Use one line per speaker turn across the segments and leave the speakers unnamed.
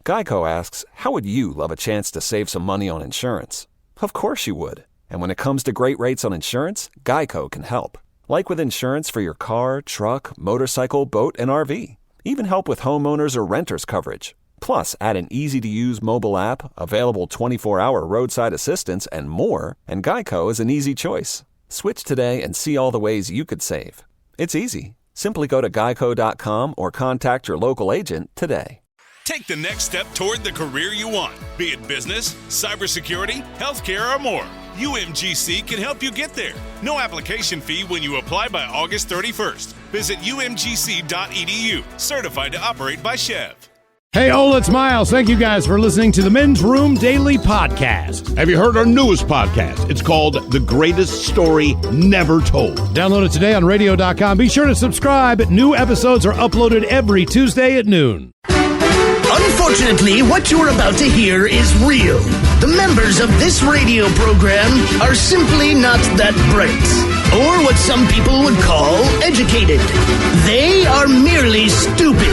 Geico asks, how would you love a chance to save some money on insurance? Of course you would. And when it comes to great rates on insurance, Geico can help. Like with insurance for your car, truck, motorcycle, boat, and RV. Even help with homeowners or renters coverage. Plus, add an easy-to-use mobile app, available 24-hour roadside assistance, and more, and Geico is an easy choice. Switch today and see all the ways you could save. It's easy. Simply go to geico.com or contact your local agent today.
Take the next step toward the career you want, be it business, cybersecurity, healthcare, or more. UMGC can help you get there. No application fee when you apply by August 31st. Visit umgc.edu, certified to operate by Chev.
Hey, Ola, it's Miles. Thank you guys for listening to the Men's Room Daily Podcast.
Have you heard our newest podcast? It's called The Greatest Story Never Told.
Download it today on radio.com. Be sure to subscribe. New episodes are uploaded every Tuesday at noon.
Unfortunately, what you're about to hear is real. The members of this radio program are simply not that bright, or what some people would call educated. They are merely stupid.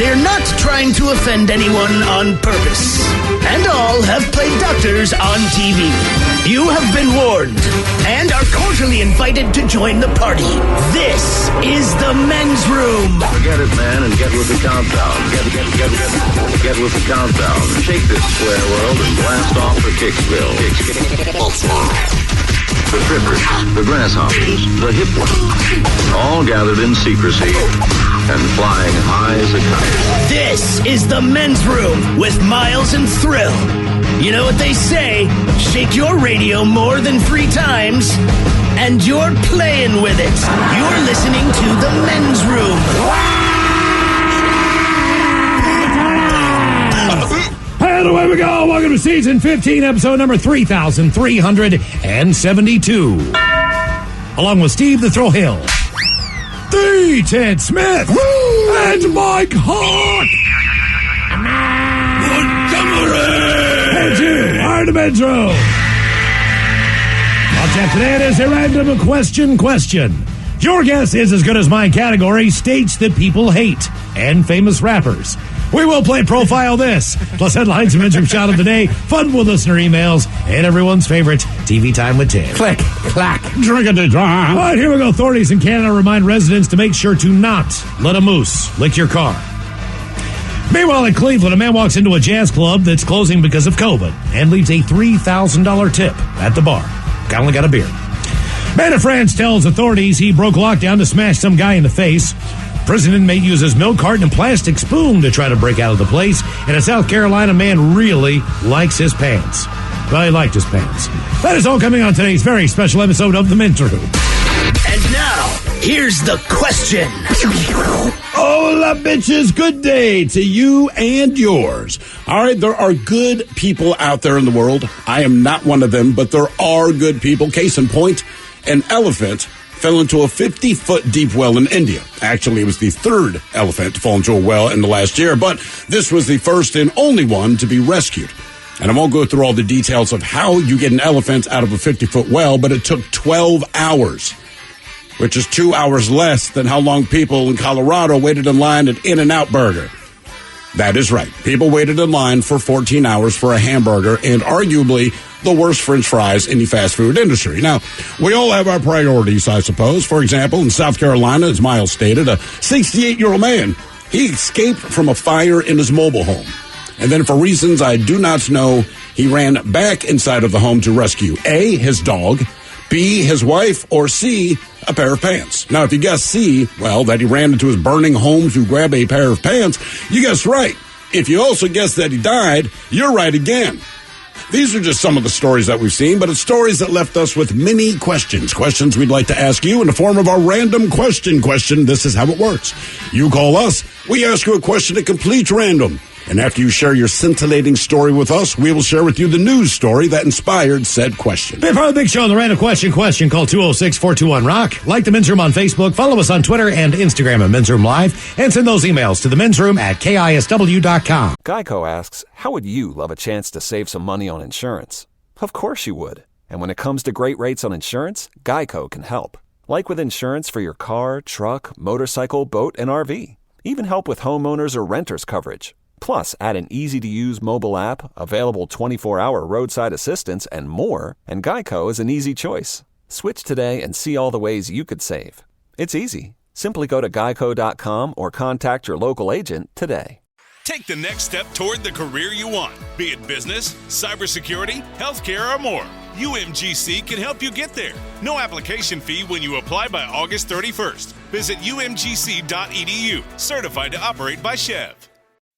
They're not trying to offend anyone on purpose. And all have played doctors on TV. You have been warned and are cordially invited to join the party. This is the Men's Room.
Forget it, man, and get with the countdown. Get with the countdown. Shake this square world and blast off for Kicksville. The trippers, the grasshoppers, the hip ones, all gathered in secrecy and flying high as a kite.
This is the Men's Room with Miles and Thrill. You know what they say, shake your radio more than 3 times, and you're playing with it. You're listening to the Men's Room.
And away we go. Welcome to season 15, episode number 3,372. Along with Steve the Thrill Hill, the Ted Smith, and Mike Hawk. And you are the Men's Room. Well, Jeff, today it is a random question. Your guess is as good as mine. Category: states that people hate and famous rappers. We will play Profile This, plus headlines and Men's Room Shout of the Day, fun with listener emails, and everyone's favorite TV Time with Ted.
Click, clack,
drink-a-da-dra. All right, here we go. Authorities in Canada remind residents to make sure to not let a moose lick your car. Meanwhile, in Cleveland, a man walks into a jazz club that's closing because of COVID and leaves a $3,000 tip at the bar. Guy only got a beer. Man in France tells authorities he broke lockdown to smash some guy in the face. Prison inmate uses milk carton and plastic spoon to try to break out of the place. And a South Carolina man really likes his pants. Well, he liked his pants. That is all coming on today's very special episode of The Men's Room.
And now, here's the question.
Hola, bitches. Good day to you and yours. All right, there are good people out there in the world. I am not one of them, but there are good people. Case in point, an elephant fell into a 50-foot deep well in India. Actually, it was the third elephant to fall into a well in the last year, but this was the first and only one to be rescued. And I won't go through all the details of how you get an elephant out of a 50-foot well, but it took 12 hours, which is 2 hours less than how long people in Colorado waited in line at In-N-Out Burger. That is right. People waited in line for 14 hours for a hamburger and arguably the worst French fries in the fast food industry. Now, we all have our priorities, I suppose. For example, in South Carolina, as Miles stated, a 68-year-old man, he escaped from a fire in his mobile home. And then for reasons I do not know, he ran back inside of the home to rescue A, his dog, B, his wife, or C, a pair of pants. Now, if you guess C, well, that he ran into his burning home to grab a pair of pants, you guessed right. If you also guessed that he died, you're right again. These are just some of the stories that we've seen, but it's stories that left us with many questions. Questions we'd like to ask you in the form of our random question. This is how it works. You call us, we ask you a question at complete random. And after you share your scintillating story with us, we will share with you the news story that inspired said question.
Be part of the big show, the random question. Call 206-421-ROCK. Like the Men's Room on Facebook. Follow us on Twitter and Instagram at Men's Room Live. And send those emails to the Men's Room at KISW.com.
Geico asks, how would you love a chance to save some money on insurance? Of course you would. And when it comes to great rates on insurance, Geico can help. Like with insurance for your car, truck, motorcycle, boat, and RV. Even help with homeowners or renters coverage. Plus, add an easy-to-use mobile app, available 24-hour roadside assistance, and more, and Geico is an easy choice. Switch today and see all the ways you could save. It's easy. Simply go to geico.com or contact your local agent today.
Take the next step toward the career you want, be it business, cybersecurity, healthcare, or more. UMGC can help you get there. No application fee when you apply by August 31st. Visit umgc.edu, certified to operate by Chev.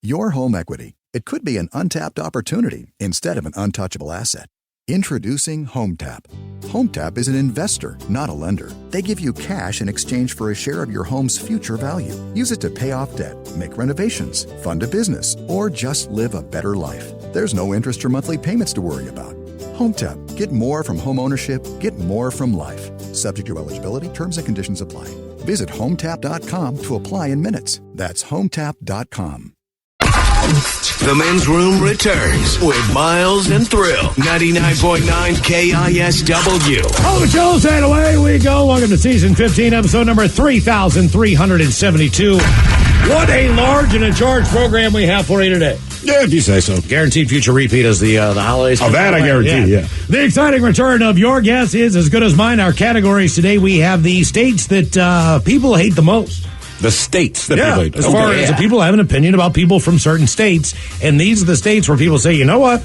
Your home equity. It could be an untapped opportunity instead of an untouchable asset. Introducing HomeTap. HomeTap is an investor, not a lender. They give you cash in exchange for a share of your home's future value. Use it to pay off debt, make renovations, fund a business, or just live a better life. There's no interest or monthly payments to worry about. HomeTap. Get more from home ownership. Get more from life. Subject to eligibility. Terms and conditions apply. Visit HomeTap.com to apply in minutes. That's HomeTap.com.
The men's room returns with Miles and Thrill. 99.9 KISW.
Oh, the show's and away we go. Welcome to season 15, episode number 3,372. What a large and in charge program we have for you today.
Yeah, if you say so.
Guaranteed future repeat as the holidays.
Oh, that I guarantee, yeah.
The exciting return of your guess is as good as mine. Our categories today, we have the states that people hate the most.
The states that people hate.
As far as people have an opinion about people from certain states, and these are the states where people say, you know what?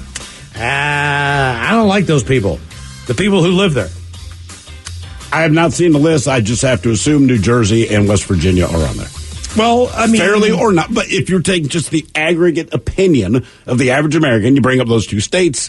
I don't like those people. The people who live there.
I have not seen the list. I just have to assume New Jersey and West Virginia are on there.
Well, I mean,
fairly or not, but if you're taking just the aggregate opinion of the average American, you bring up those two states,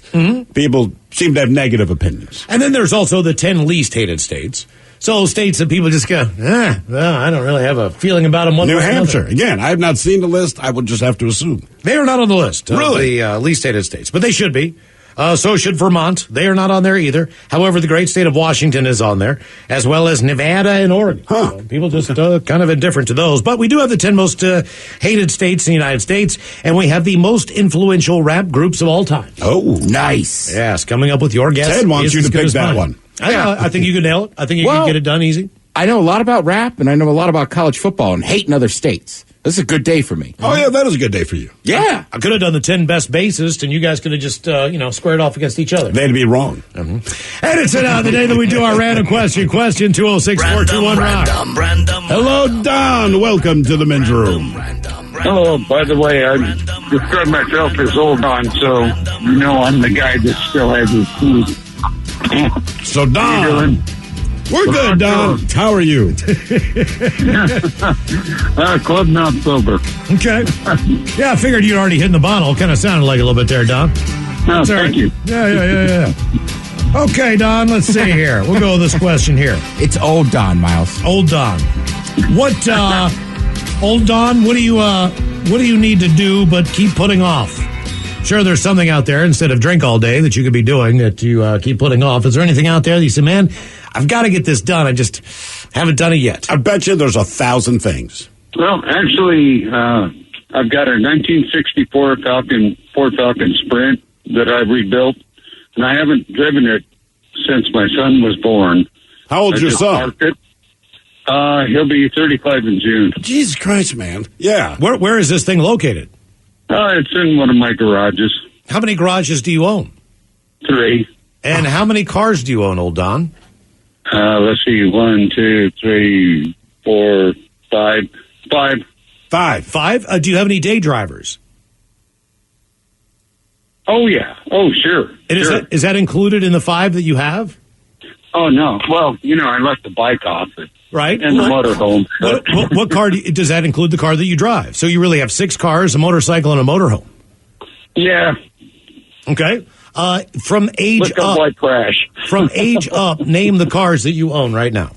people seem to have negative opinions.
And then there's also the 10 least hated states. So states that people just go, well, I don't really have a feeling about them.
New Hampshire, again, I have not seen the list. I would just have to assume.
They are not on the list of the least hated states, but they should be. So should Vermont. They are not on there either. However, the great state of Washington is on there, as well as Nevada and Oregon. So people just kind of indifferent to those. But we do have the 10 most hated states in the United States, and we have the most influential rap groups of all time.
Oh, nice.
Yes, coming up with your guess.
Ted wants you to pick that one.
I think you could nail it. I think you can get it done easy.
I know a lot about rap, and I know a lot about college football and hating other states. This is a good day for me.
Oh, yeah, that is a good day for you.
Yeah.
I could have done the 10 best bassists, and you guys could have just, squared off against each other.
They'd be wrong.
And it's the day that we do our random question. Question 206-421-ROCK.
Hello, Don. Welcome to the men's room.
Hello, by the way, I describe myself as old Don, so you know I'm the guy that still has his teeth.
So, Don, we're good, Don. How are you?
Club not sober.
Okay. Yeah, I figured you'd already hit the bottle. Kind of sounded like a little bit there, Don.
No, thank you.
Yeah. Okay, Don, let's see here. We'll go with this question here.
It's old Don, Miles.
Old Don. Old Don, what do you need to do but keep putting off? Sure, there's something out there instead of drink all day that you could be doing that you keep putting off. Is there anything out there that you say, man, I've got to get this done. I just haven't done it yet.
I bet you there's 1,000 things.
Well, actually, I've got a 1964 Ford Falcon Sprint that I rebuilt, and I haven't driven it since my son was born.
How old's your son?
He'll be 35 in June.
Jesus Christ, man. Yeah.
Where is this thing located?
It's in one of my garages.
How many garages do you own?
3.
And how many cars do you own, old Don?
Let's see, 1, 2, 3, 4, 5.
5. 5? Do you have any day drivers?
Oh, yeah. Oh, sure.
And is that included in the 5 that you have?
Oh, no. Well, I left the bike off it.
Right.
And the motorhome.
What car does that include? The car that you drive? So you really have 6 cars, a motorcycle, and a motorhome.
Yeah.
Okay. From age up,
like crash.
From age up, name the cars that you own right now.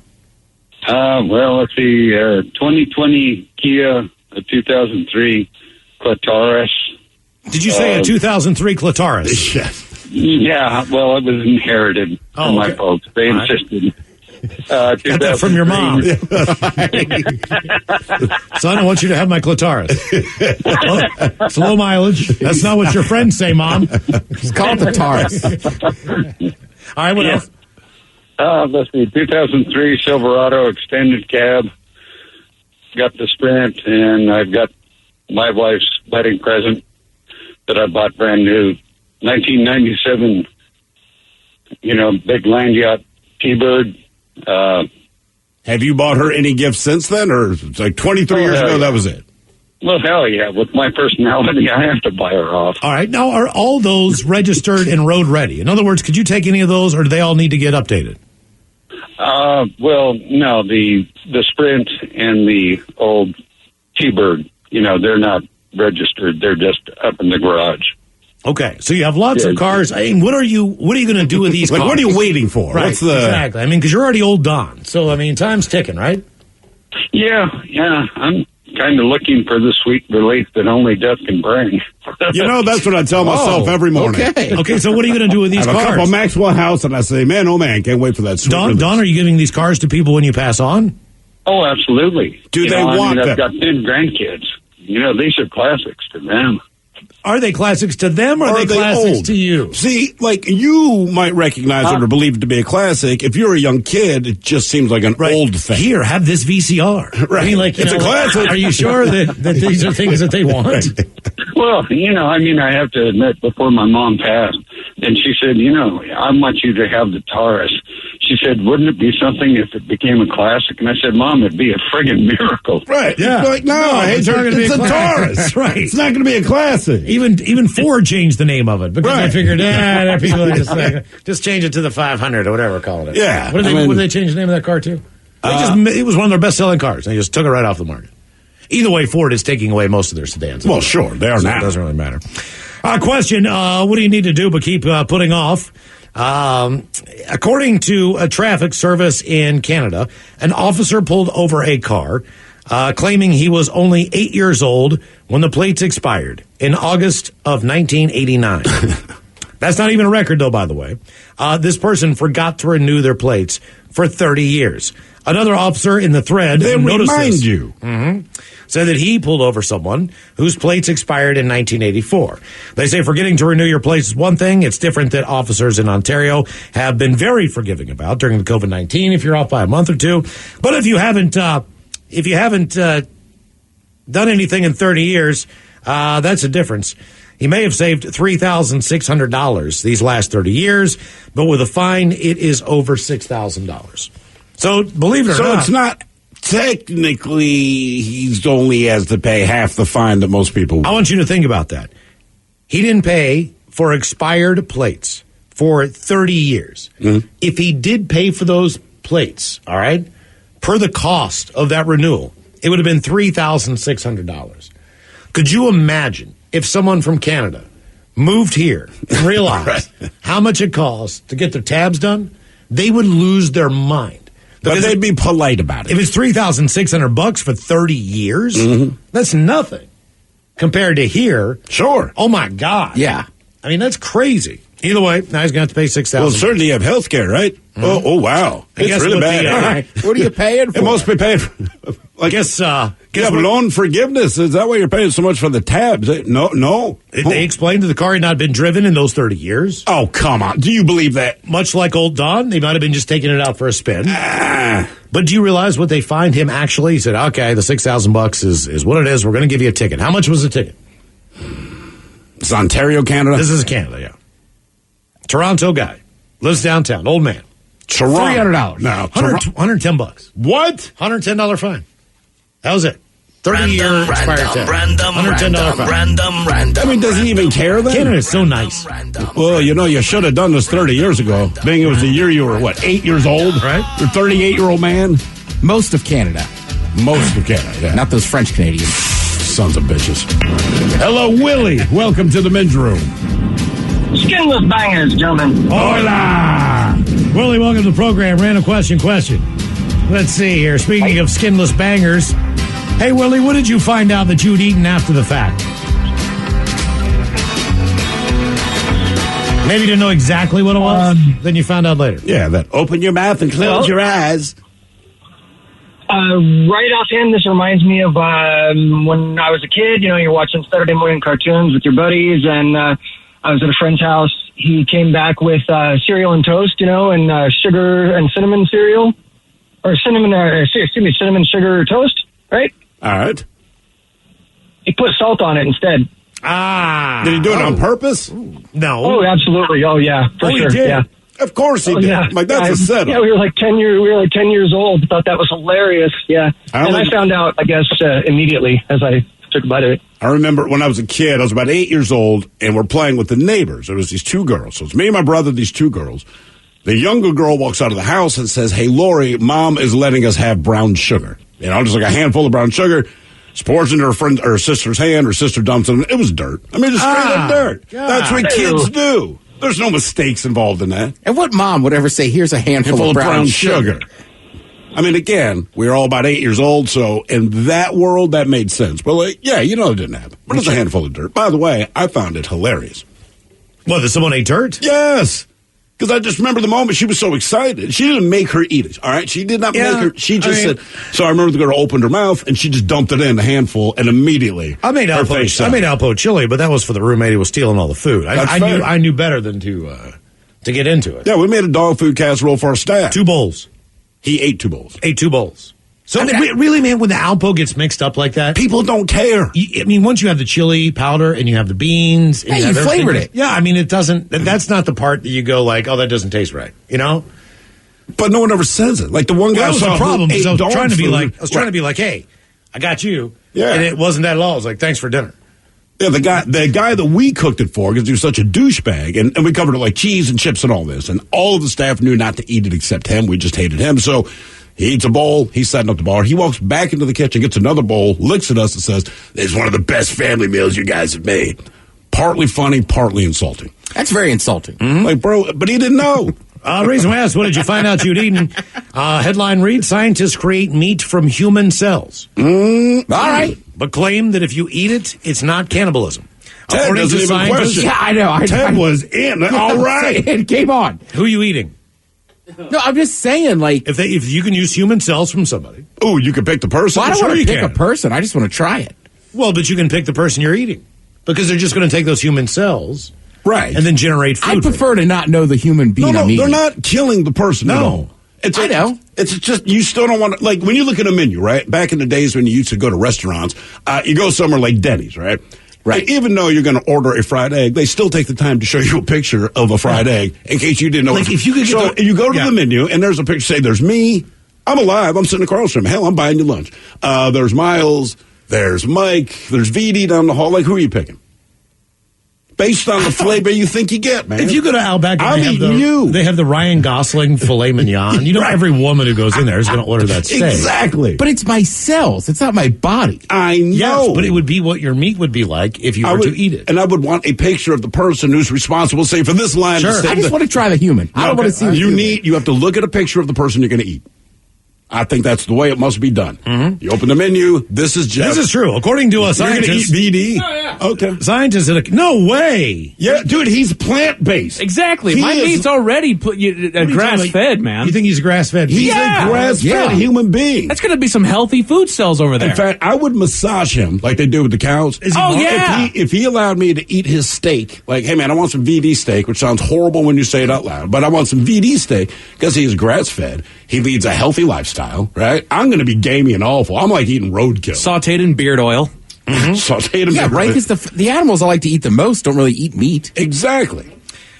Well, let's see. 2020 Kia, a 2003 Clitoris.
Did you say a 2003 Clitoris?
Yes.
Yeah. Well, it was inherited from my folks. They insisted.
Got that from your mom. Son, I want you to have my Clitoris. It's low mileage. That's not what your friends say, Mom.
Just call it the Taurus.
All right, what else?
Let's see, 2003 Silverado extended cab. Got the Sprint, and I've got my wife's wedding present that I bought brand new, 1997, big land yacht T-Bird.
Have you bought her any gifts since then, or it's like 23 years ago, that was it?
Well, hell yeah. With my personality, I have to buy her off.
All right. Now, are all those registered and road ready? In other words, could you take any of those, or do they all need to get updated?
Well, no, the Sprint and the old T-Bird, they're not registered. They're just up in the garage.
Okay, so you have lots of cars. I mean, what are you going to do with these cars?
What are you waiting for?
Right, exactly. I mean, because you're already old Don. So, I mean, time's ticking, right?
Yeah. I'm kind of looking for the sweet relief that only death can bring.
That's what I tell myself every morning.
Okay, so what are you going to do with these
I
cars?
have a couple Maxwell House, and I say, man, oh man, can't wait for that sweet relief.
Don, are you giving these cars to people when you pass on?
Oh, absolutely.
Do they want them?
I've got 10 grandkids. These are classics to them.
Are they classics to them, or are they classics
old?
to you?
See, like, you might recognize it or believe it to be a classic. If you're a young kid, it just seems like an old thing.
Here, have this VCR.
Right.
I mean, like,
it's a classic.
Are you sure that these are things that they want?
Well, I have to admit, before my mom passed, and she said, I want you to have the Taurus. She said, wouldn't it be something if it became a classic? And I said, Mom, it'd be a friggin' miracle.
Right.
Yeah.
It's like, it's a Taurus.
Right.
It's not going to be a classic.
Even Ford changed the name of it because they figured, people are just change it to the 500 or whatever, call it.
Yeah.
What did they change the name of that car to? It was one of their best-selling cars. They just took it right off the market. Either way, Ford is taking away most of their sedans.
Well, sure, they are now.
It doesn't really matter. Question, what do you need to do but keep putting off? According to a traffic service in Canada, an officer pulled over a car, claiming he was only 8 years old when the plates expired in August of 1989. That's not even a record, though, by the way. This person forgot to renew their plates for 30 years. Another officer in the thread noticed this.
You.
Mm-hmm. Said that he pulled over someone whose plates expired in 1984. They say forgetting to renew your plates is one thing. It's different that officers in Ontario have been very forgiving about during the COVID-19 if you're off by a month or two. But if you haven't done anything in 30 years, that's a difference. He may have saved $3,600 these last 30 years, but with a fine, it is over $6,000. So believe it or not.
So it's not technically he's only has to pay half the fine that most people would.
I want you to think about that. He didn't pay for expired plates for 30 years. Mm-hmm. If he did pay for those plates, all right, per the cost of that renewal, it would have been $3,600. Could you imagine if someone from Canada moved here and realized how much it costs to get their tabs done? They would lose their mind.
But they'd be polite about it.
If it's $3,600 for 30 years, that's nothing compared to here.
Sure.
Oh my God.
Yeah.
I mean, that's crazy. Either way, now he's going to have to pay $6,000.
Well, certainly you have health care, right? Mm-hmm. Oh, wow. It's really bad.
All right.
What are you paying for?
It must be paid for.
I guess you
have loan forgiveness. Is that why you're paying so much for the tabs? No.
They explained that the car had not been driven in those 30 years.
Oh, come on. Do you believe that?
Much like old Don, they might have been just taking it out for a spin. But do you realize what they fined him actually? He said, okay, the $6,000 is what it is. We're going to give you a ticket. How much was the ticket?
It's Ontario, Canada?
This is Canada, yeah. Toronto guy. Lives downtown. Old man.
Toronto.
$300.
No.
$110.
What?
$110 fine. That was it. 30-year expired tab. $110 fine.
I mean, does he even care then?
Canada's so nice.
Well, you should have done this 30 years ago. Being it was the year you were, 8 years old?
Right.
You're a 38-year-old man?
Most of Canada.
Most of Canada, yeah.
Not those French Canadians.
Sons of bitches. Hello, Willie. Welcome to the men's room.
Skinless bangers, gentlemen.
Hola! Willie, welcome to the program. Random question. Let's see here. Speaking of skinless bangers, hey, Willie, what did you find out that you'd eaten after the fact? Maybe you didn't know exactly what it was, then you found out later.
Yeah, that open your mouth and close your eyes.
Right offhand, this reminds me of when I was a kid. You're watching Saturday morning cartoons with your buddies, and I was at a friend's house. He came back with cereal and toast, and sugar and cinnamon cereal, or cinnamon sugar toast, right?
All right.
He put salt on it instead.
Ah.
Did he do it on purpose?
No.
Oh, absolutely. Oh, yeah, for
he
sure.
did.
Yeah.
Of course he did.
Yeah.
Like, that's a setup.
Yeah, we were like 10 years old. Thought that was hilarious. Yeah. I found out, I guess, immediately as I took a bite of it.
I remember when I was a kid, I was about 8 years old, and we're playing with the neighbors. There was these two girls. So it's me and my brother, these two girls. The younger girl walks out of the house and says, "Hey, Lori, Mom is letting us have brown sugar." You know, just like a handful of brown sugar. She pours into her sister's hand. Her sister dumps it. It was dirt. I mean, just straight up dirt.
God.
That's what kids do. There's no mistakes involved in that.
And what mom would ever say, here's a handful of brown sugar?
I mean, again, we were all about 8 years old, so in that world, that made sense. But, like, yeah, you know it didn't happen. But it's a handful of dirt. By the way, I found it hilarious.
What, that someone ate dirt?
Yes. Because I just remember the moment she was so excited. She didn't make her eat it, all right? She did not make her. She just said, so I remember the girl opened her mouth, and she just dumped it in, a handful, and immediately
I made Alpo chili, but that was for the roommate who was stealing all the food. I knew better than to get into it.
Yeah, we made a dog food casserole for our staff.
2 bowls.
He ate 2 bowls.
So, really, man, when the Alpo gets mixed up like that,
people don't care.
I mean, once you have the chili powder and you have the beans, and
you flavored it.
Yeah, I mean, it doesn't. That's not the part that you go like, oh, that doesn't taste right. You know.
But no one ever says it. Like the one guy
that was the problem. I was trying
to
be like, hey, I got you.
Yeah.
And it wasn't that at all. I was like, thanks for dinner.
Yeah, the guy that we cooked it for, because he was such a douchebag, and we covered it like cheese and chips and all this, and all of the staff knew not to eat it except him. We just hated him. So he eats a bowl. He's setting up the bar. He walks back into the kitchen, gets another bowl, looks at us, and says, "This is one of the best family meals you guys have made." Partly funny, partly insulting.
That's very insulting.
Mm-hmm. Like, bro, but he didn't know.
Reason we asked, what did you find out you'd eaten? Headline reads, scientists create meat from human cells.
All right.
But claim that if you eat it, it's not cannibalism.
Ted
According
doesn't
to
even
scientists,
question.
Yeah, I know.
Ted was in. All right.
It came on.
Who are you eating?
No, I'm just saying, like,
If you can use human cells from somebody.
Oh, you can pick the person?
well, I don't
Sure
want
you
to pick
can.
a person. I just want to try it.
Well, but you can pick the person you're eating. Because they're just going to take those human cells.
Right.
And then generate food.
I prefer to not know the human being I'm eating.
They're not killing the person at all.
I know.
It's just, you still don't want to, like, when you look at a menu, right? Back in the days when you used to go to restaurants, you go somewhere like Denny's, right?
Right.
And even though you're going to order a fried egg, they still take the time to show you a picture of a fried egg in case you didn't know.
Like, if you could
get you go to the menu and there's a picture, say, there's me, I'm alive, I'm sitting across from him. Hell, I'm buying you lunch. There's Miles, there's Mike, there's VD down the hall. Like, who are you picking? Based on the flavor you think you get, man.
If you go to Outback,
I'm eating you.
They have the Ryan Gosling filet mignon. You know, every woman who goes in there is going to order that steak.
Exactly.
But it's my cells. It's not my body.
I know.
Yes, but it would be what your meat would be like if you were to eat it.
And I would want a picture of the person who's responsible, say, for this line.
Sure.
I just want to try the human. I don't want to see the human.
You have to look at a picture of the person you're going to eat. I think that's the way it must be done.
Mm-hmm.
You open the menu. This is Jeff.
This is true. According to a scientist.
You're going to eat VD?
Oh, yeah.
Okay.
Scientists at no way.
Yeah, dude, he's plant-based.
Exactly. My meat's already grass-fed, man.
You think he's a grass-fed?
He's a grass-fed human being.
That's going to be some healthy food cells over there.
In fact, I would massage him like they do with the cows. If he allowed me to eat his steak, like, hey, man, I want some VD steak, which sounds horrible when you say it out loud, but I want some VD steak because he's grass-fed. He leads a healthy lifestyle, right? I'm going to be gamey and awful. I'm like eating roadkill.
Sauteed in beard oil.
Mm-hmm. Sauteed in beard
right?
oil.
Because the animals I like to eat the most don't really eat meat.
Exactly.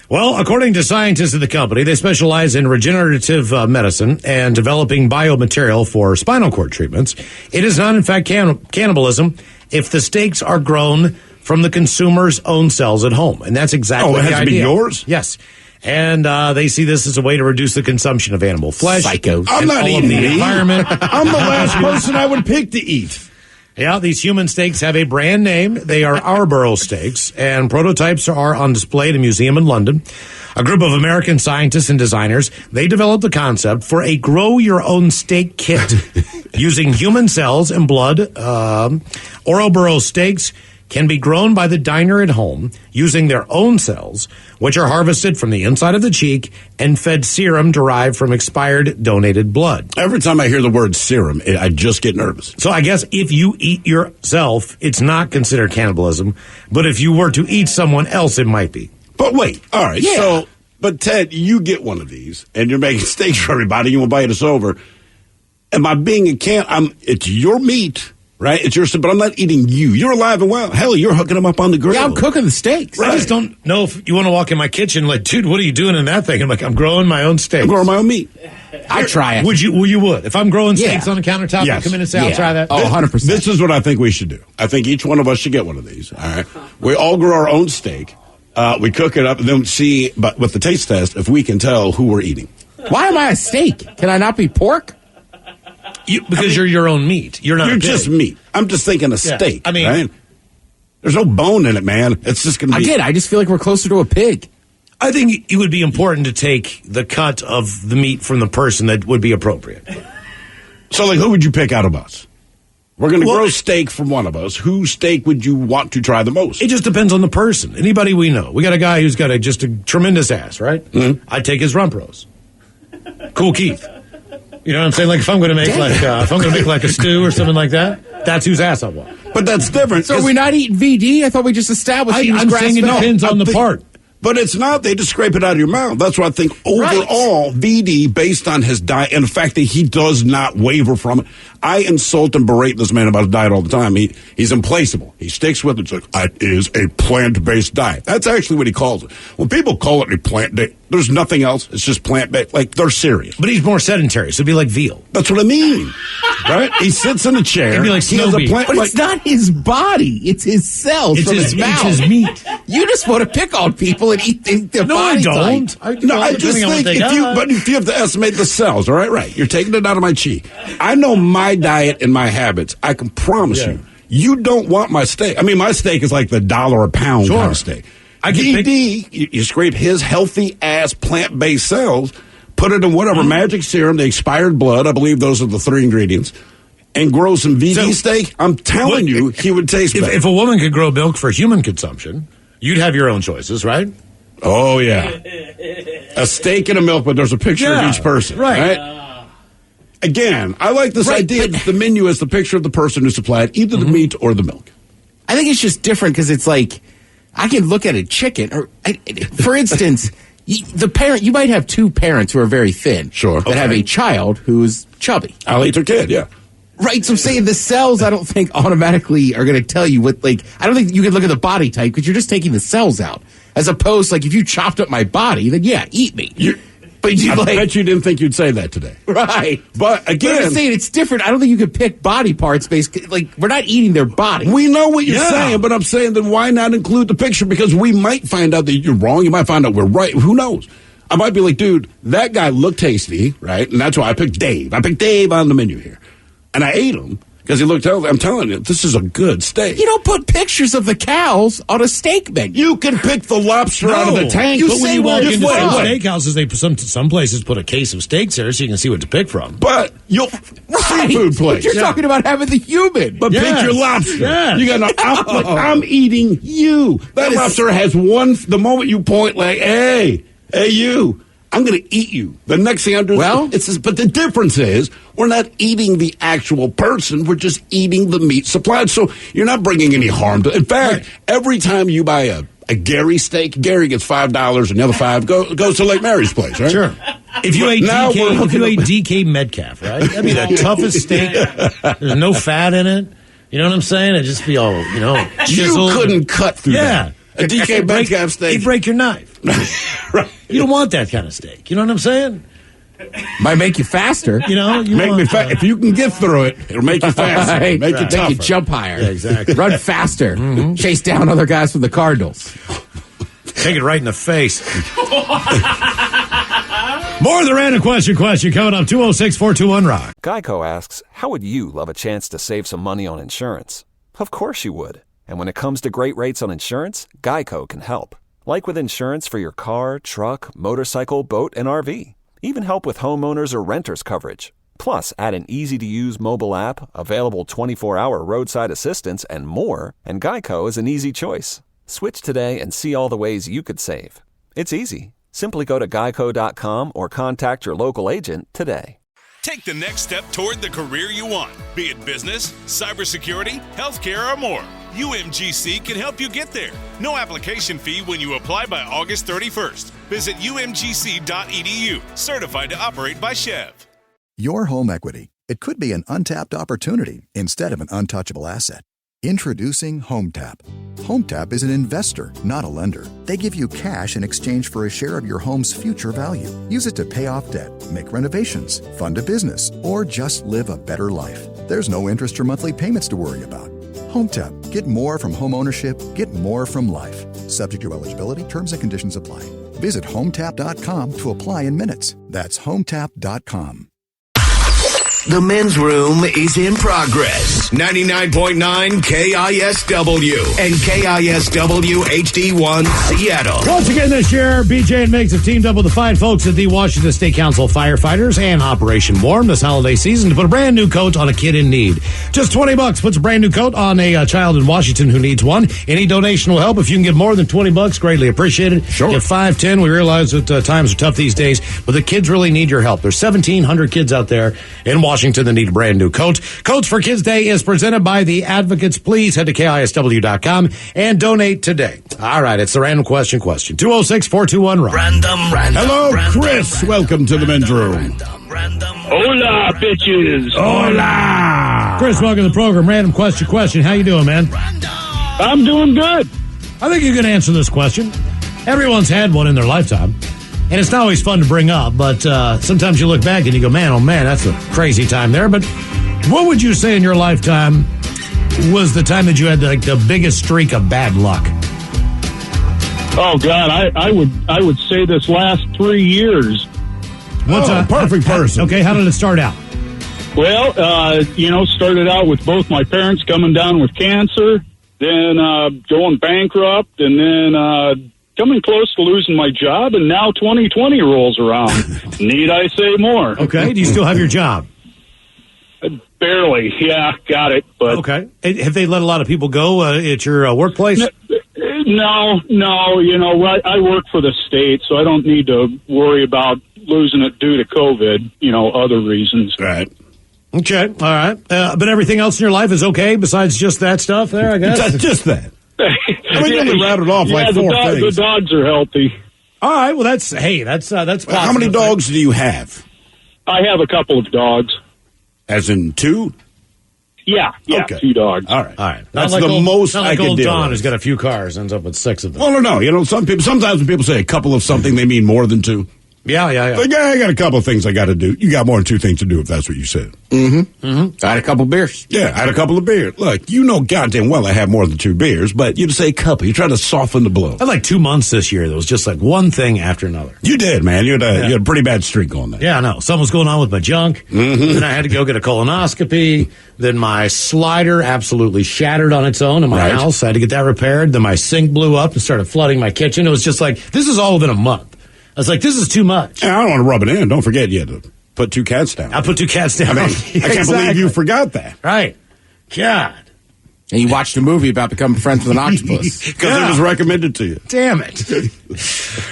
Well, according to scientists at the company, they specialize in regenerative medicine and developing biomaterial for spinal cord treatments. It is not, in fact, cannibalism if the steaks are grown from the consumer's own cells at home. And that's exactly the idea.
Oh, it has to be yours?
Yes. And they see this as a way to reduce the consumption of animal flesh.
Psychos.
I'm not eating
the
meat.
environment.
I'm the last person I would pick to eat.
Yeah, these human steaks have a brand name. They are Arborough steaks, and prototypes are on display at a museum in London. A group of American scientists and designers, they developed the concept for a grow-your-own-steak kit using human cells and blood. Arborough steaks can be grown by the diner at home using their own cells, which are harvested from the inside of the cheek and fed serum derived from expired donated blood.
Every time I hear the word serum, I just get nervous.
So I guess if you eat yourself, it's not considered cannibalism, but if you were to eat someone else, it might be.
But wait, all right, so, but Ted, you get one of these, and you're making steaks for everybody, you want to invite us over. Am I being it's your meat, right? It's yours, but I'm not eating you. You're alive and well. Hell, you're hooking them up on the grill.
Yeah, I'm cooking the steaks.
Right. I just don't know if you want to walk in my kitchen like, dude, what are you doing in that thing? I'm like, I'm growing my own steak.
I'm growing my own meat.
I try it.
Would you? Well, you would. If I'm growing steaks on the countertop,
Yes.
you come in and say, I'll try that.
Oh, 100%.
This is what I think we should do. I think each one of us should get one of these. All right. We all grow our own steak. We cook it up and then see, but with the taste test, if we can tell who we're eating.
Why am I a steak? Can I not be pork?
Because you're your own meat. You're not.
You're just meat. I'm just thinking a steak.
I mean,
right? There's no bone in it, man. It's just going to be.
Again, I just feel like we're closer to a pig.
I think it would be important to take the cut of the meat from the person that would be appropriate.
So, like, who would you pick out of us? We're going to grow steak from one of us. Whose steak would you want to try the most?
It just depends on the person. Anybody we know. We got a guy who's got just a tremendous ass, right? Mm-hmm. I'd take his rump roast. Cool Keith. You know what I'm saying? Like if I'm going to make like a stew or something like that, that's whose ass I want.
But that's different.
So are we not eating VD? I thought we just established he was
I'm saying it depends on the part.
But it's not. They just scrape it out of your mouth. That's what I think. Overall, VD, based on his diet and the fact that he does not waver from it. I insult and berate this man about his diet all the time. He's implaceable. He sticks with it. It's like, it is a plant-based diet. That's actually what he calls it. When people call it a plant-based, there's nothing else. It's just plant-based. Like, they're serious.
But he's more sedentary, so it'd be like veal.
That's what I mean. Right? He sits in a chair.
It'd be like
he has a plant.
But it's not his body. It's his cells from his mouth.
It's his meat.
You just want to pick on people and eat their body type.
I just think if you have to estimate the cells, all right, right. You're taking it out of my cheek. I know my diet and my habits. I can promise you don't want my steak. I mean, my steak is like the $1 a pound kind of steak. You scrape his healthy ass plant-based cells, put it in whatever magic serum, the expired blood. I believe those are the 3 ingredients. And grow some VD steak. I'm telling you, he would taste better.
If a woman could grow milk for human consumption, you'd have your own choices, right?
Oh, yeah. A steak and a milk, but there's a picture of each person. Right. Again, I like this idea that the menu is the picture of the person who supplied either the meat or the milk.
I think it's just different because it's like, I can look at a chicken. Or, for instance, the parent, you might have 2 parents who are very thin.
Sure.
That have a child who's chubby.
I'll eat their kid, yeah.
Right, so I'm saying the cells, I don't think automatically are going to tell you what, like, I don't think you can look at the body type because you're just taking the cells out. As opposed, like, if you chopped up my body, then yeah, eat me. But
I bet you didn't think you'd say that today.
Right.
But again,
I'm saying it's different. I don't think you could pick body parts based. Like, we're not eating their body.
We know what you're saying, but I'm saying then why not include the picture? Because we might find out that you're wrong. You might find out we're right. Who knows? I might be like, dude, that guy looked tasty, right? And that's why I picked Dave. I picked Dave on the menu here. And I ate him because he looked healthy. I'm telling you, this is a good steak.
You don't put pictures of the cows on a steak menu.
You can pick the lobster out of the tank.
But when you walk into steakhouses, some places put a case of steaks there so you can see what to pick from.
But seafood place.
But you're talking about having the human.
But pick your lobster.
Yes.
You got I'm eating you. That lobster has the moment you point like, hey, you. I'm going to eat you. The next thing I'm doing, but the difference is we're not eating the actual person. We're just eating the meat supplied. So you're not bringing any harm to. In fact, every time you buy a Gary steak, Gary gets $5, and the other $5 goes to Lake Mary's place, right?
Sure. If you ate DK Metcalf, right? That'd be the toughest steak. There's no fat in it. You know what I'm saying? It'd just be all, chiseled.
You couldn't cut through that. A DK Metcalf steak.
You'd break your knife.
Right.
You don't want that kind of steak. You know what I'm saying?
Might make you faster.
If you can get through it, it'll make you faster.
Right.
Make you tougher.
Make you jump higher.
Yeah, exactly.
Run faster. Mm-hmm. Chase down other guys from the Cardinals.
Take it right in the face. More of the random question coming up. 206-421-ROCK.
Geico asks, how would you love a chance to save some money on insurance? Of course you would. And when it comes to great rates on insurance, Geico can help. Like with insurance for your car, truck, motorcycle, boat, and RV. Even help with homeowners or renters coverage. Plus, add an easy-to-use mobile app, available 24-hour roadside assistance, and more, and Geico is an easy choice. Switch today and see all the ways you could save. It's easy. Simply go to geico.com or contact your local agent today.
Take the next step toward the career you want, be it business, cybersecurity, healthcare, or more. UMGC can help you get there. No application fee when you apply by August 31st. Visit umgc.edu, certified to operate by Chev.
Your home equity. It could be an untapped opportunity instead of an untouchable asset. Introducing HomeTap. HomeTap is an investor, not a lender. They give you cash in exchange for a share of your home's future value. Use it to pay off debt, make renovations, fund a business, or just live a better life. There's no interest or monthly payments to worry about. HomeTap. Get more from home ownership. Get more from life. Subject to eligibility, terms and conditions apply. Visit HomeTap.com to apply in minutes. That's HomeTap.com.
The men's room is in progress. 99.9 KISW and KISW HD1 Seattle.
Once again this year, BJ and Miggs have teamed up with the fine folks at the Washington State Council Firefighters and Operation Warm this holiday season to put a brand new coat on a kid in need. Just $20 puts a brand new coat on a child in Washington who needs one. Any donation will help. If you can give more than $20, greatly appreciated.
Sure.
Give 5, 10. We realize that times are tough these days, but the kids really need your help. There's 1,700 kids out there in Washington that need a brand new coat. Coats for Kids Day is presented by the Advocates. Please head to KISW.com and donate today. All right, it's the random question. 206-421-RON.
Random.
Hello, Chris. Welcome to the men's room.
Hola, bitches.
Hola.
Chris, welcome to the program. Random question. How you doing, man?
I'm doing good.
I think you can answer this question. Everyone's had one in their lifetime. And it's not always fun to bring up, but sometimes you look back and you go, man, oh man, that's a crazy time there. But what would you say in your lifetime was the time that you had like the biggest streak of bad luck?
Oh God, I would say this last 3 years.
What's a
perfect person?
Okay, how did it start out?
Well, started out with both my parents coming down with cancer, then going bankrupt, and then coming close to losing my job, and now 2020 rolls around. Need I say more?
Okay, do you still have your job?
Barely, yeah, got it. But
okay, have they let a lot of people go at your workplace?
No. I work for the state, so I don't need to worry about losing it due to COVID. Other reasons.
Right.
Okay, all right. But everything else in your life is okay besides just that stuff there, I guess?
Just that. I mean, you only rattled off like four things.
The dogs are healthy.
All right, well, that's positive.
How many dogs do you have?
I have a couple of dogs.
As in 2?
Yeah,
okay.
2 dogs.
All right.
That's the most
not
I
like
can
old
deal
Don
with.
who's got a few cars, ends up with 6 of them.
Well, no. Sometimes when people say a couple of something, they mean more than 2.
Yeah.
Like, I got a couple of things I got to do. You got more than 2 things to do, if that's what you said.
I had a couple beers.
Yeah, I had a couple of beers. Look, goddamn well I have more than 2 beers, but you just say a couple. You try to soften the blow.
I had like 2 months this year that was just like one thing after another.
You did, man. You had a pretty bad streak on that.
Yeah, I know. Something was going on with my junk. Then I had to go get a colonoscopy. Then my slider absolutely shattered on its own in my house. I had to get that repaired. Then my sink blew up and started flooding my kitchen. It was just like, this is all within a month. I was like, this is too much.
I don't want to rub it in. Don't forget you had to put 2 cats down.
I put 2 cats down.
I can't believe you forgot that.
Right. God.
And you watched a movie about becoming friends with an octopus.
Because it was recommended to you.
Damn it.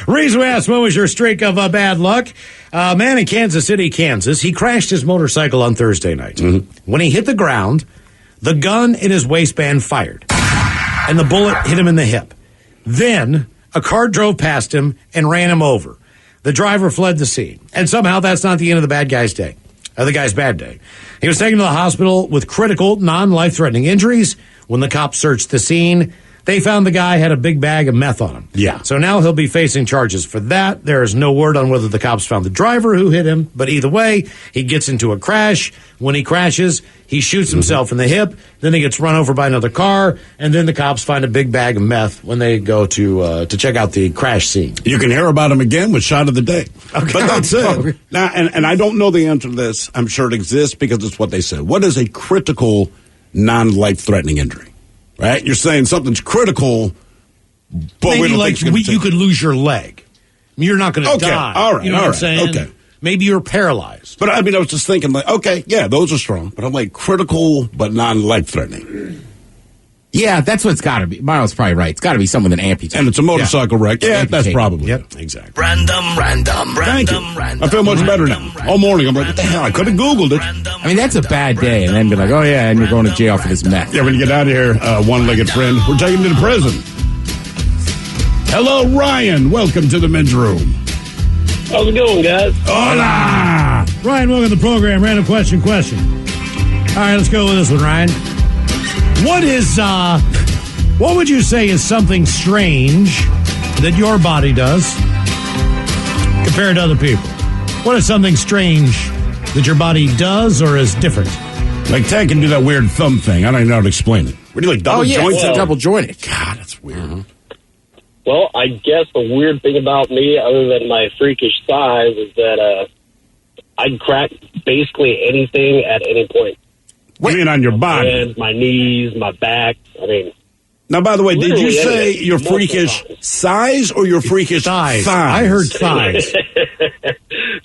Reason we asked, when was your streak of bad luck? A man in Kansas City, Kansas, he crashed his motorcycle on Thursday night. When he hit the ground, the gun in his waistband fired, and the bullet hit him in the hip. Then a car drove past him and ran him over. The driver fled the scene. And somehow that's not the end of the bad guy's day. The guy's bad day. He was taken to the hospital with critical, non-life-threatening injuries. When the cops searched the scene, they found the guy had a big bag of meth on him.
Yeah.
So now he'll be facing charges for that. There is no word on whether the cops found the driver who hit him, but either way, he gets into a crash. When he crashes, he shoots himself in the hip. Then he gets run over by another car, and then the cops find a big bag of meth when they go to check out the crash scene.
You can hear about him again with Shot of the Day. Okay. But that's it. Now, and I don't know the answer to this. I'm sure it exists because it's what they said. What is a critical, non-life-threatening injury? Right? You're saying something's critical, but
maybe
we don't
like
think
you could lose your leg. You're not going to die.
All right.
You know what I'm saying?
Okay.
Maybe you're paralyzed.
But I mean, I was just thinking, like, okay, yeah, those are strong. But I'm like, critical, but non-life-threatening.
Yeah, that's what it's got to be. Miles probably right. It's got to be someone with an amputee.
And it's a motorcycle wreck. Yeah, that's probably
it. Exactly.
Random.
Thank you. I feel much better now. All morning, I'm like, what the hell? I could have Googled it.
I mean, that's a bad day. And then be like, oh, yeah, and you're going to jail for this meth.
Yeah, when you get out of here, one-legged friend, we're taking him to prison. Hello, Ryan. Welcome to the men's room.
How's it going, guys?
Hola!
Ryan, welcome to the program. Random question. All right, let's go with this one, Ryan. What would you say is something strange that your body does compared to other people? What is something strange that your body does or is different?
Like Ted can do that weird thumb thing. I don't even know how to explain it. Where do you like double joints?
It's double jointed.
God, that's weird.
Mm-hmm.
Well, I guess the weird thing about me, other than my freakish size, is that I'd crack basically anything at any point.
What do you mean on your body?
My hands, my knees, my back. I mean...
Now, by the way, did you say your freakish size or your freakish thighs?
I heard thighs.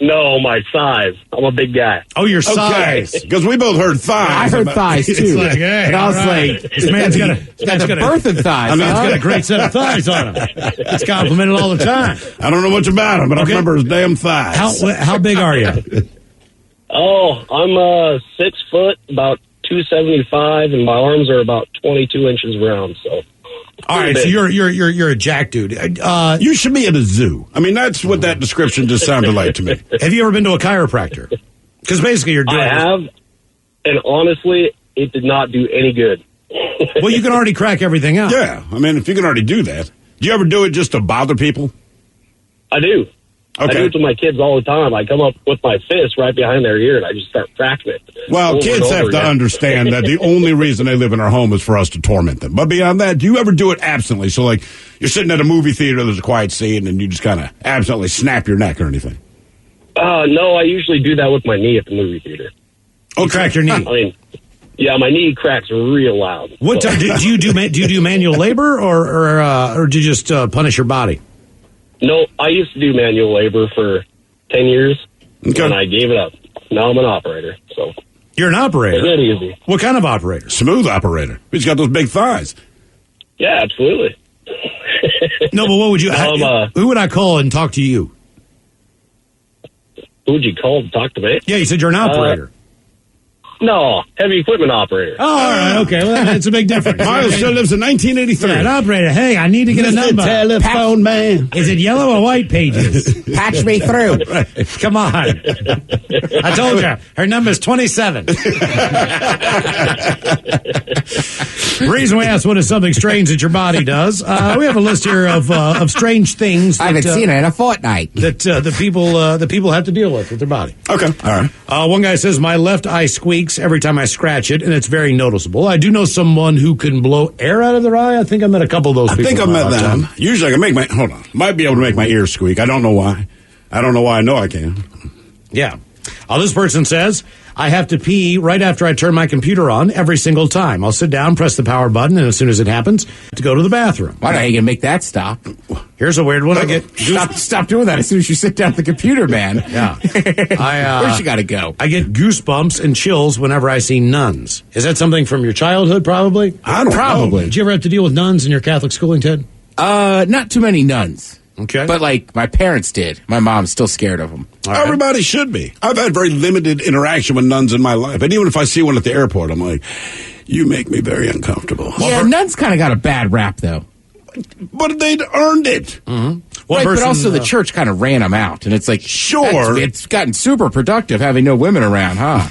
No, my size. I'm a big guy.
Oh, your size.
Because we both heard thighs.
I heard thighs, too.
Like, hey,
and I was like,
this man's got
the birthing thighs.
I mean, he's got a great set of thighs on him. It's complimented all the time.
I don't know much about him, but I remember his damn thighs.
How big are you?
Oh, I'm 6 foot, about 275, and my arms are about 22 inches round. So,
all right. So you're a jack dude.
You should be at a zoo. I mean, that's what that description just sounded like to me.
Have you ever been to a chiropractor? Because basically you're doing.
I have, and honestly, it did not do any good.
Well, you can already crack everything out.
Yeah, I mean, if you can already do that, do you ever do it just to bother people?
I do.
Okay.
I do it to my kids all the time. I come up with my fist right behind their ear, and I just start cracking it.
Well, kids have to understand that the only reason they live in our home is for us to torment them. But beyond that, do you ever do it absently? So, like, you're sitting at a movie theater, there's a quiet scene, and you just kind of absently snap your neck or anything?
No, I usually do that with my knee at the movie theater.
Oh, crack your knee.
I mean, yeah, my knee cracks real loud.
What do you do manual labor, or do you just punish your body?
No, I used to do manual labor for 10 years, and I gave it up. Now I'm an operator. So
you're an operator?
It's that easy.
What kind of operator?
Smooth operator. He's got those big thighs.
Yeah, absolutely.
No, but what would you... who would I call and talk to you?
Who would you call to talk to me?
Yeah, you said you're an operator.
No, heavy equipment operator.
Oh, all right, okay. Well, it's a big difference.
Miles still lives in 1983.
Yeah, an operator. Hey, I need to get a number.
Telephone man.
Is it yellow or white pages?
Patch me through.
Come on. I told you. Her number's 27. Reason we asked what is something strange that your body does. We have a list here of strange things that,
I haven't seen it in a fortnight.
That the people have to deal with their body.
Okay, all right.
One guy says, my left eye squeaks every time I scratch it, and it's very noticeable. I do know someone who can blow air out of their eye. I think I met a couple of those people.
I think I met them. Usually I can might be able to make my ears squeak. I don't know why. I know I can.
Yeah. This person says, I have to pee right after I turn my computer on every single time. I'll sit down, press the power button, and as soon as it happens, to go to the bathroom.
Why don't you can make that stop?
Here's a weird one. I get
stop doing that as soon as you sit down at the computer, man.
Yeah.
Where's you got to go?
I get goosebumps and chills whenever I see nuns. Is that something from your childhood, probably?
I don't know.
Did you ever have to deal with nuns in your Catholic schooling, Ted?
Not too many nuns.
Okay.
But, like, my parents did. My mom's still scared of them.
Right. Everybody should be. I've had very limited interaction with nuns in my life. And even if I see one at the airport, I'm like, you make me very uncomfortable.
Yeah, nuns kind of got a bad rap, though.
But they'd earned it.
Mm-hmm.
Right, but also the church kind of ran them out. And it's like,
sure.
It's gotten super productive having no women around, huh?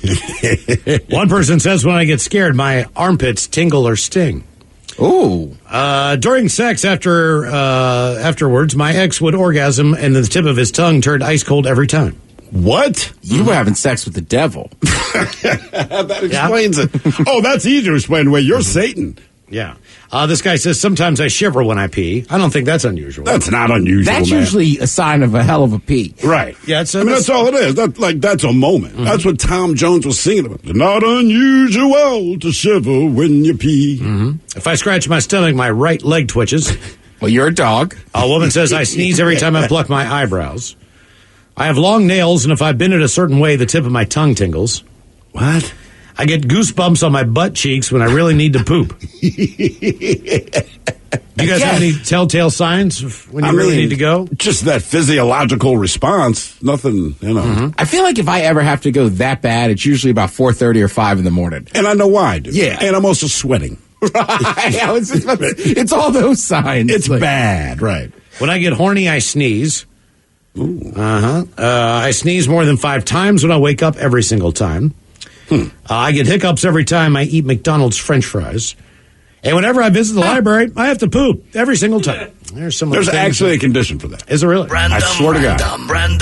One person says, when I get scared, my armpits tingle or sting.
Ooh.
During sex afterwards, my ex would orgasm and the tip of his tongue turned ice cold every time.
What?
You were having sex with the devil.
That explains it. Oh, that's easy to explain away. You're Satan.
Yeah. This guy says, sometimes I shiver when I pee. I don't think that's unusual.
That's not unusual,
That's
man.
usually a sign of a hell of a pee.
Right.
Yeah,
that's all it is. That's a moment. Mm-hmm. That's what Tom Jones was singing about. It's not unusual to shiver when you pee.
Mm-hmm. If I scratch my stomach, my right leg twitches.
Well, you're a dog.
A woman says I sneeze every time I pluck my eyebrows. I have long nails, and if I bend it a certain way, the tip of my tongue tingles.
What?
I get goosebumps on my butt cheeks when I really need to poop. Do you guys have any telltale signs when you really need to go?
Just that physiological response. Nothing,
Mm-hmm.
I feel like if I ever have to go that bad, it's usually about 4:30 or 5 in the morning.
And I know why, dude.
Yeah.
And I'm also sweating.
Right. It's all those signs.
It's bad, right.
When I get horny, I sneeze. I sneeze more than 5 times when I wake up every single time. I get hiccups every time I eat McDonald's French fries. And whenever I visit the library, I have to poop every single time. There's
actually a condition for that.
Is it really?
I swear to God.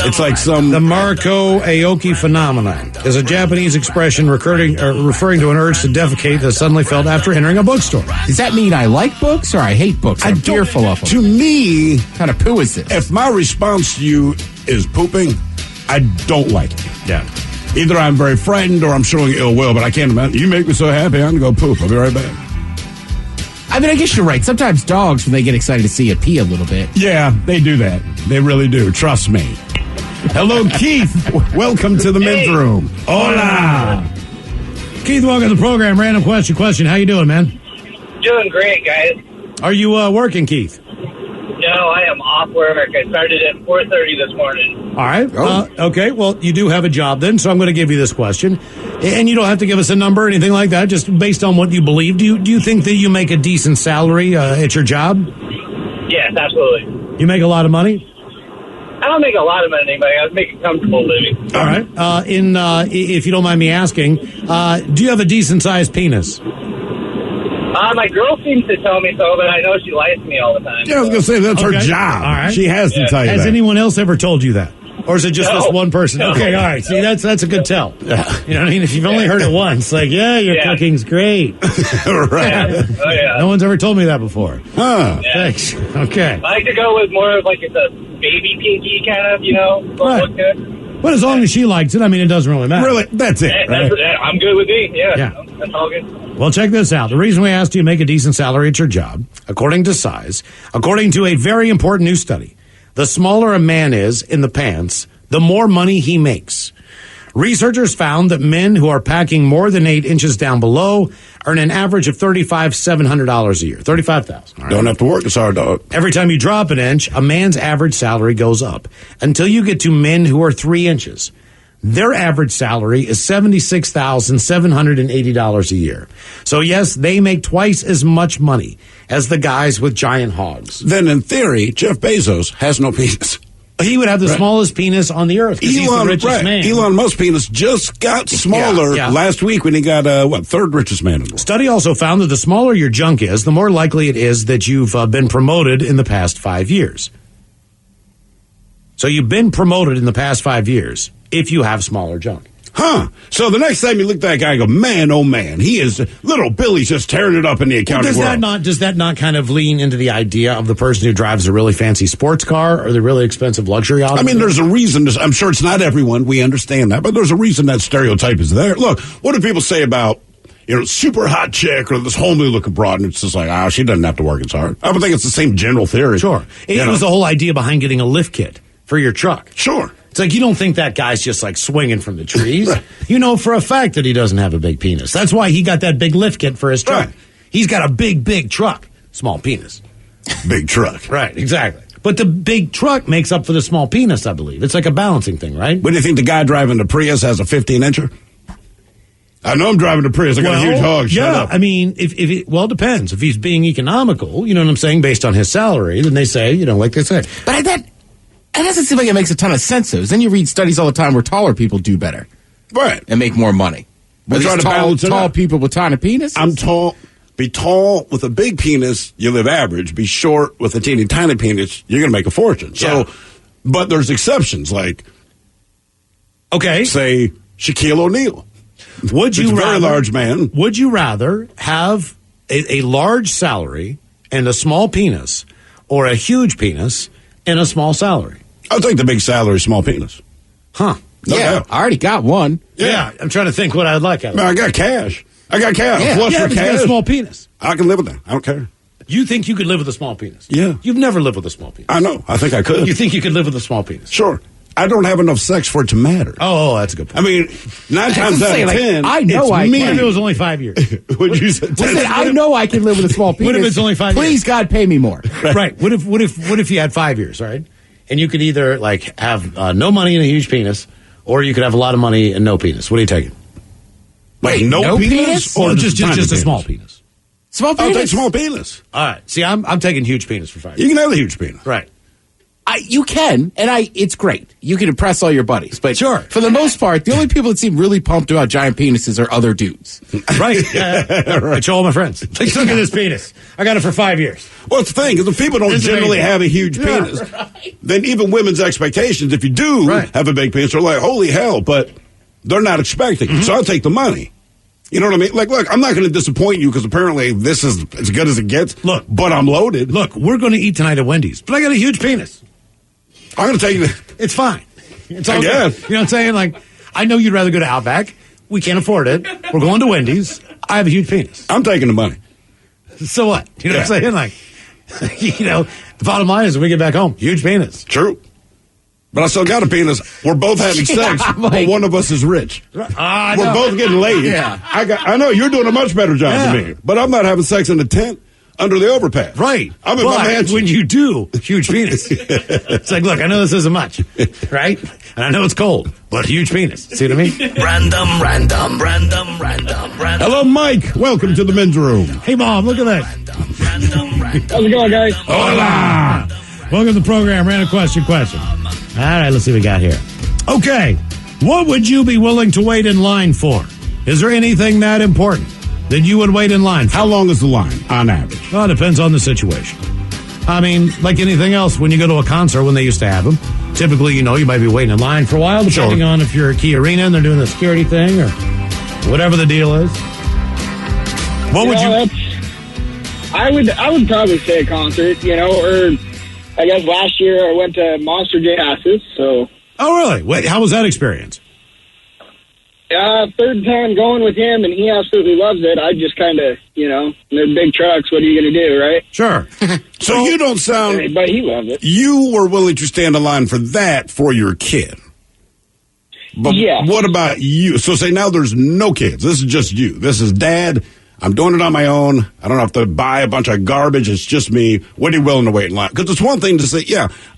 It's like
The Marco Aoki phenomenon is a Japanese expression referring to an urge to defecate that's suddenly felt after entering a bookstore.
Does that mean I like books or I hate books? I'm fearful of them.
To me,
what kind of poo is this?
If my response to you is pooping, I don't like it.
Yeah.
Either I'm very frightened or I'm showing ill will, but I can't imagine. You make me so happy, I'm going to go poop. I'll be right back.
I mean, I guess you're right. Sometimes dogs, when they get excited to see you pee a little bit.
Yeah, they do that. They really do. Trust me. Hello, Keith. Welcome to the men's room. Hola.
Keith, welcome to the program. Random question. How you doing, man?
Doing great, guys.
Are you working, Keith?
No, I am off work. I started at 4:30 this morning.
All right. Okay. Well, you do have a job then, so I'm going to give you this question. And you don't have to give us a number or anything like that, just based on what you believe. Do you think that you make a decent salary at your job?
Yes, absolutely.
You make a lot of money?
I don't make a lot of money, but I make a comfortable living.
All right. If you don't mind me asking, do you have a decent-sized penis?
My girl seems to tell me so, but I know she lies to me all the time.
Yeah, I was going to say, that's her job.
All right.
She has to tell you
Has
that.
anyone else ever told you that? Or is it just
No.
this one person?
No.
Okay, all right. See, that's a good tell. Yeah. You know what I mean? If you've only heard it once, like, your cooking's great.
Right.
Oh, yeah.
No one's ever told me that before.
Huh.
Yeah.
Thanks. Okay.
I like to go with more of like it's a baby pinky kind of,
Right.
look good.
But as long as she likes it, I mean, it doesn't really matter.
Really? That's it.
That's, I'm good with me.
Yeah.
That's all good.
Well, check this out. The reason we asked you to make a decent salary at your job, according to size, according to a very important new study, the smaller a man is in the pants, the more money he makes. Researchers found that men who are packing more than 8 inches down below earn an average of $700 a year. $35,000. Right?
Don't have to work as hard, dog.
Every time you drop an inch, a man's average salary goes up until you get to men who are 3 inches. Their average salary is $76,780 a year. So yes, they make twice as much money as the guys with giant hogs.
Then in theory, Jeff Bezos has no penis.
He would have the smallest penis on the earth because he's the richest man.
Elon Musk's penis just got smaller last week when he got, third richest man in the world.
Study also found that the smaller your junk is, the more likely it is that you've been promoted in the past 5 years. So you've been promoted in the past 5 years if you have smaller junk.
Huh. So the next time you look at that guy and go, man, oh man, little Billy's just tearing it up in the accounting world.
Does that not kind of lean into the idea of the person who drives a really fancy sports car or the really expensive luxury auto?
I mean, there's a reason. I'm sure it's not everyone. We understand that. But there's a reason that stereotype is there. Look, what do people say about, super hot chick or this homely looking broad? And it's just like, she doesn't have to work as hard. I would think it's the same general theory.
Sure. It was the whole idea behind getting a lift kit for your truck.
Sure.
It's like you don't think that guy's just like swinging from the trees.
Right.
You know for a fact that he doesn't have a big penis. That's why he got that big lift kit for his truck.
Right.
He's got a big truck. Small penis.
Big truck.
Right, exactly. But the big truck makes up for the small penis, I believe. It's like a balancing thing, right?
What do you think the guy driving the Prius has a 15-incher? I know I'm driving the Prius. I got a huge hog. Shut up.
I mean, if it depends. If he's being economical, you know what I'm saying, based on his salary, then they say, like they say.
But that doesn't seem like it makes a ton of sense, though. Then you read studies all the time where taller people do better.
Right.
And make more money.
We're trying to balance it
tall
out.
people with tiny penises?
I'm tall. Be tall with a big penis, you live average. Be short with a teeny tiny penis, you're going to make a fortune.
Yeah.
So, but there's exceptions, like,
okay,
say Shaquille O'Neal.
Would you
He's a very
rather,
large man.
Would you rather have a large salary and a small penis, or a huge penis and a small salary?
I'll take the big salary, small penis.
Huh.
No doubt.
I already got one.
Yeah, I'm trying to think what I'd like out of
Man,
it.
I got cash. I'm flush
Yeah,
with
but you got
cash.
a small penis.
I can live with that. I don't care.
You think you could live with a small penis?
Yeah.
You've never lived with a small penis.
I know. I think I could.
You think you could live with a small penis?
Sure. I don't have enough sex for it to matter.
Oh, that's a good point.
I mean, 9 times out of 10,
I know
it's
I
me.
What if it was only 5 years?
Would you say?
Listen, I know I can live with a small penis.
What if it's only 5 years?
Please, God, pay me more.
Right. What if you had 5 years, all right? And you could either like have no money and a huge penis, or you could have a lot of money and no penis. What are you taking?
Wait, no penis?
Or
Or
just
tiny
a
penis?
small penis?
Small
I'll
penis?
take small penis.
All right. See, I'm taking huge penis for 5
You
years.
can have a huge penis.
Right.
You can, and it's great. You can impress all your buddies, but
sure.
For the most part, the only people that seem really pumped about giant penises are other dudes.
Right. I show all my friends. Like, look at this penis. I got it for 5 years.
Well, it's the thing, because if people don't generally have a huge penis, then even women's expectations, if you do have a big penis, are like, holy hell, but they're not expecting it. So I'll take the money. You know what I mean? Like, look, I'm not going to disappoint you because apparently this is as good as it gets.
Look.
But I'm loaded.
Look, we're going to eat tonight at Wendy's, but I got a huge penis.
I'm going to take it.
It's fine. It's all
I
good.
guess.
You know what I'm saying? Like, I know you'd rather go to Outback. We can't afford it. We're going to Wendy's. I have a huge penis.
I'm taking the money.
So what? You know what I'm saying? Like, the bottom line is when we get back home, huge penis.
True. But I still got a penis. We're both having sex, but one of us is rich. We're both getting laid.
Yeah.
I know you're doing a much better job than me, but I'm not having sex in a tent under the overpass.
Right.
I'm in my mansion.
When you do, huge penis. It's like, look, I know this isn't much, right? And I know it's cold, but huge penis. See what I mean?
Random.
Hello, Mike. Welcome to the men's room.
Hey, Mom, look at that.
How's it going, guys?
Hola. Welcome to the program. Random question. All right, let's see what we got here. Okay. What would you be willing to wait in line for? Is there anything that important that you would wait in line for?
How long is the line on average?
Well, it depends on the situation. I mean, like anything else, when you go to a concert, when they used to have them, typically, you might be waiting in line for a while, depending on if you're at Key Arena and they're doing the security thing or whatever the deal is. What would you...
I would probably say a concert, or I guess last year I went to Monster Jazz's, so...
Oh, really? Wait, how was that experience?
Third time going with him, and he absolutely loves it. I just kind of, they're big trucks. What are you going to do, right?
Sure.
So you don't sound...
But he loves it.
You were willing to stand in line for that for your kid. But what about you? So say now there's no kids. This is just you. This is Dad. I'm doing it on my own. I don't have to buy a bunch of garbage. It's just me. What are you willing to wait in line? Because it's one thing to say,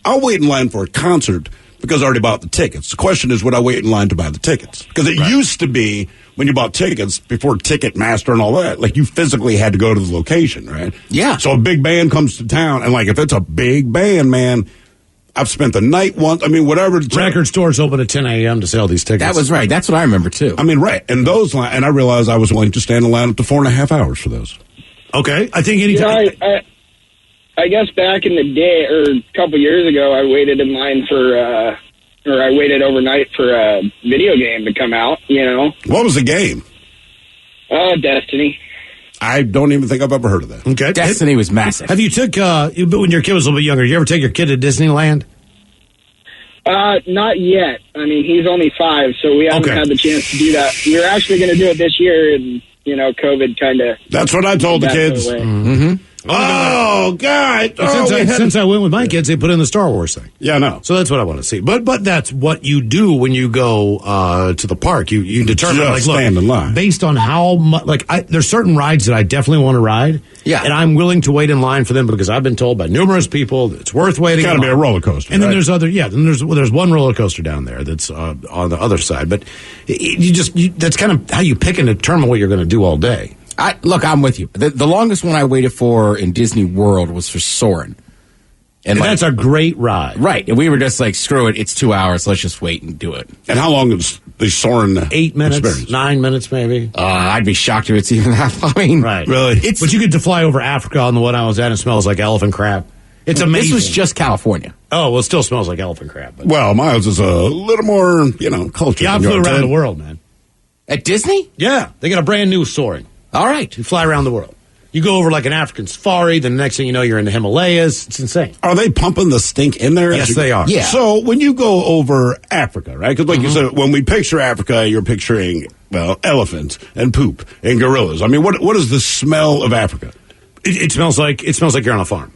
I'll wait in line for a concert because I already bought the tickets. The question is, would I wait in line to buy the tickets? Because it used to be when you bought tickets before Ticketmaster and all that, like you physically had to go to the location, right?
Yeah.
So a big band comes to town, and like if it's a big band, man, I've spent the night once. I mean, whatever.
Record stores open at 10 a.m. to sell these tickets.
That was right. That's what I remember, too.
I mean, right. And those, and I realized I was willing to stand in line up to 4.5 hours for those.
Okay. I think anytime.
I guess back in the day, or a couple years ago, I waited in line I waited overnight for a video game to come out,
What was the game?
Destiny.
I don't even think I've ever heard of that.
Okay.
Destiny was massive.
Have you took, when your kid was a little bit younger, did you ever take your kid to Disneyland?
Not yet. I mean, he's only 5, so we haven't had the chance to do that. We were actually going to do it this year, and, COVID kind of...
That's what I told the kids.
Mm-hmm.
Oh, God.
Since I went with my kids, they put in the Star Wars thing.
Yeah, I know.
So that's what I want to see. But that's what you do when you go to the park. You determine,
stand in line.
Based on how much, there's certain rides that I definitely want to ride.
Yeah.
And I'm willing to wait in line for them because I've been told by numerous people that it's worth waiting.
It's got to be a roller coaster.
And then there's there's one roller coaster down there that's on the other side. But that's kind of how you pick and determine what you're going to do all day.
Look, I'm with you. The longest one I waited for in Disney World was for Soarin'.
And that's a great ride.
Right. And we were just like, screw it. It's 2 hours. Let's just wait and do it.
And how long is the Soarin'
8 minutes,
experience?
9 minutes maybe.
I'd be shocked if it's even that long. I mean,
right.
Really?
But you get to fly over Africa on the one I was at and it smells like elephant crap. It's amazing.
This was just California.
Oh, well, it still smells like elephant crap. But.
Well, Miles is a little more, cultured.
Yeah, I flew around the world, man.
At Disney?
Yeah. They got a brand new Soaring.
All right.
You fly around the world. You go over like an African safari, then the next thing you know, you're in the Himalayas. It's insane.
Are they pumping the stink in there?
Yes, they are.
Yeah.
So when you go over Africa, right? Because like you said, when we picture Africa, you're picturing, elephants and poop and gorillas. I mean, what is the smell of Africa?
It smells like you're on a farm.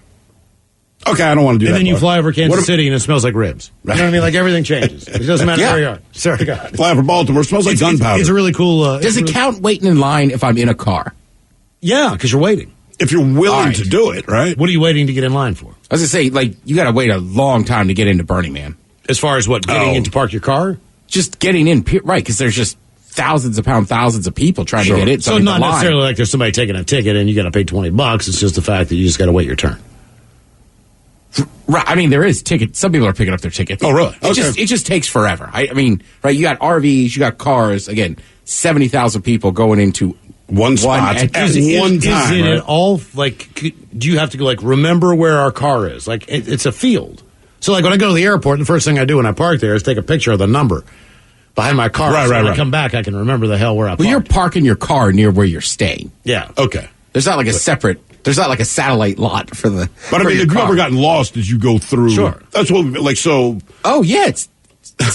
Okay, I don't want to do that.
And then you fly over Kansas City and it smells like ribs. You know what I mean? Like everything changes. It doesn't matter where you are. Sorry to God.
Fly over Baltimore, it smells like gunpowder.
It's a really cool...
Does it count waiting in line if I'm in a car?
Yeah, because you're waiting.
If you're willing to do it, right?
What are you waiting to get in line for?
I was going to say, you got to wait a long time to get into Burning Man.
As far as what? Getting in to park your car?
Just getting in, right, because there's just thousands of people trying to get in.
So not necessarily like there's somebody taking a ticket and you got to pay $20. It's just the fact that you just got to wait your turn.
Right. I mean, there is tickets. Some people are picking up their tickets.
Oh, really?
It just takes forever. I mean, right? You got RVs, you got cars. Again, 70,000 people going into
one spot at one time.
Is it all like? Do you have to go like remember where our car is? Like it's a field. So like when I go to the airport, the first thing I do when I park there is take a picture of the number behind my car.
Right.
When I come back, I can remember the hell where I parked.
Well, you're parking your car near where you're staying.
Yeah.
Okay.
There's not like a separate. There's not like a satellite lot for the.
But I mean, if you've ever gotten lost as you go through,
sure.
That's what like so.
Oh yeah, it's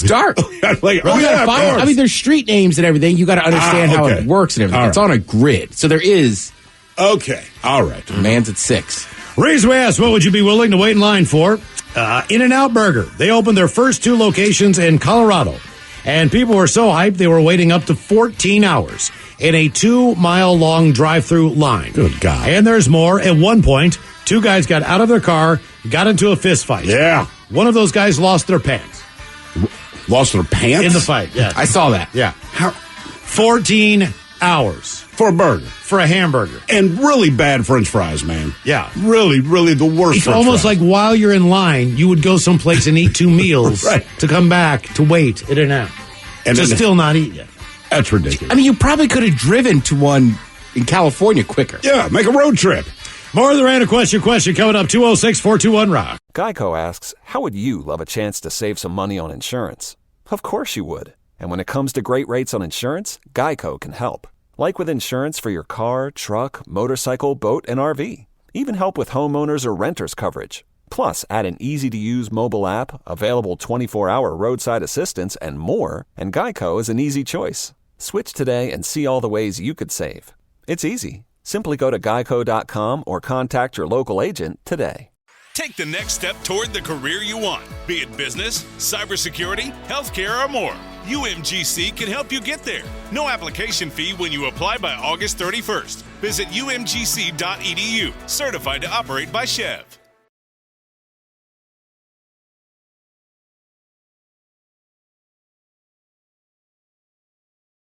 dark. I mean, there's street names and everything. You got to understand how it works and everything.
All
it's on a grid, so there is.
Okay, all right.
Man's at 6.
Reason we asked, what would you be willing to wait in line for? In-N-Out Burger. They opened their first 2 locations in Colorado, and people were so hyped they were waiting up to 14 hours in a 2-mile-long drive-through line.
Good God.
And there's more. At one point, 2 guys got out of their car, got into a fist fight.
Yeah.
One of those guys lost their pants.
Lost their pants?
In the fight, yeah.
I saw that.
Yeah. 14 hours.
For a burger.
For a hamburger.
And really bad French fries, man.
Yeah.
Really, really the worst
It's
French
almost
fries.
like while you're in line, you would go someplace and eat 2 meals
Right.
to come back to wait in and out.
And
to
then-
still not eat yet.
That's ridiculous.
I mean, you probably could have driven to one in California quicker.
Yeah, make a road trip.
More of the random question coming up, 206-421-ROCK.
Geico asks, how would you love a chance to save some money on insurance? Of course you would. And when it comes to great rates on insurance, Geico can help. Like with insurance for your car, truck, motorcycle, boat, and RV. Even help with homeowners or renters coverage. Plus, add an easy-to-use mobile app, available 24-hour roadside assistance, and more, and Geico is an easy choice. Switch today and see all the ways you could save. It's easy. Simply go to geico.com or contact your local agent today.
Take the next step toward the career you want, be it business, cybersecurity, healthcare, or more. UMGC can help you get there. No application fee when you apply by August 31st. Visit umgc.edu, certified to operate by Chev.